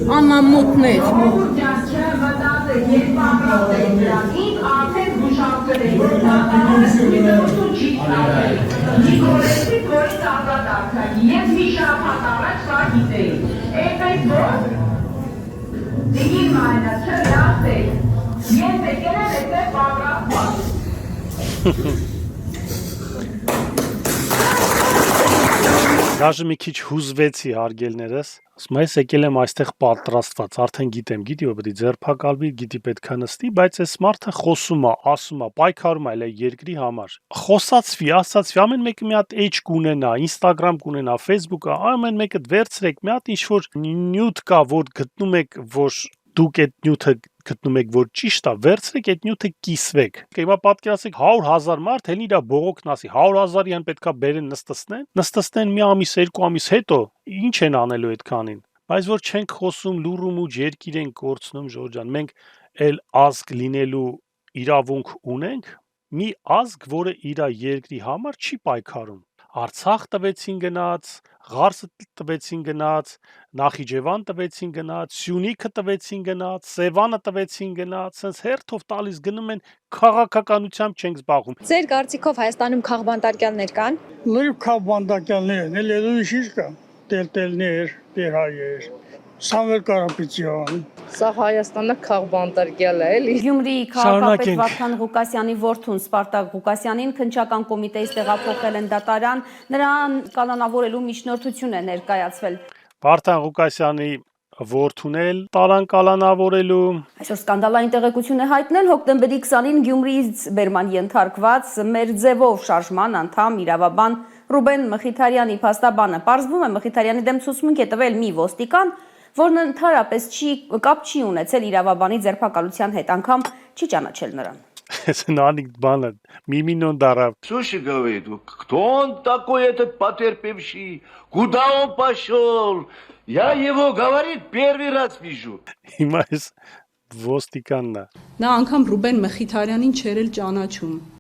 Անամոթներ։ Գաժը մի քիչ հուզվեցի հարգելներս, ասում ես եկել եմ այստեղ պատրաստված, արդեն գիտեմ, գիտի որ պետք է ձերբակալվի, գիտի պետքա նստի, բայց այս մարդը խոսում է, ասում է, պայքարում է այլ երկրի համար։ Խոսացվի, ասացվի, ամեն մեկը մի հատ էջ կունենա, Instagram կունենա, Facebook-ը, ամեն մեկը վերցրեք, մի հատ ինչ-որ նյութ կա, որ գտնում եք, որ դուք այդ նյութը գտնում եք, որ ճիշտ է, վերցրեք այդ նյութը կիսվեք։ Հիմա պատկերացրեք 100,000 մարդ հեն իր բողոքն ասի, 100,000-ին պետքա բերեն նստեցնեն մի ամիս, երկու ամիս հետո, ինչ են անելու այդքանին։ Բայց որ չենք խոսում լուրում ու երկիր են կորցնում, Ժորժ ջան, մենք էլ ազգ լինելու իրավունք ունենք, մի ազգ, որը իր երկրի համար չի պայքարում։ Արցախ տվեցին գնաց, Ղարսը տվեցին գնաց, Նախիջևան տվեցին գնաց, Սյունիքը տվեցին գնաց, Սևանը տվեցին գնաց, sense հերթով տալիս գնում են քաղաքականությամբ չենք զբաղվում։ Ձեր կարծիքով Հայաստանում քաղբանտարկյալներ կան։ Լույվ քաղբանտարկյալներ, էլ ուրիշ կա, տելտելներ, տերհայեր, Սամվել Կարապետյան։ Սա Հայաստանը քաղբանտարկյալ է, էլի։ Գյումրիի քաղաքապետ Վարդան Ղուկասյանի որդուն Սպարտակ Ղուկասյանին քննչական կոմիտեից տեղափոխել են դատարան, նրան կալանավորելու միջնորդություն է ներկայացվել։ Վարդան Ղուկասյանի որդուն էլ տարան կալանավորելու։ Այսօր սկանդալային տեղեկություն է հայտնել հոկտեմբերի 20-ին Գյումրիից բերման ենթարկված մեր ձևով շարժման անդամ իրավաբան Ռուբեն Մխիթարյանի փաստաբանը։ Պարզվում է Մխիթարյանի դեմ ցուցմունք է տվել մի ոստիկան, որն ընդհանրապես կապ չի ունեցել իրավաբանի ձերբակալության հետ, անգամ չի ճանաչել նրան։ Նանիկ բանը, Миминон дарав. Слушай, говорит, кто он такой, этот потерпевший? Куда он пошел? Я его, говорит, первый раз вижу. Հիմա էս ոստիկանն է։ Նա անգամ Ռուբեն Մխիթարյանին չէր էլ ճանաչում։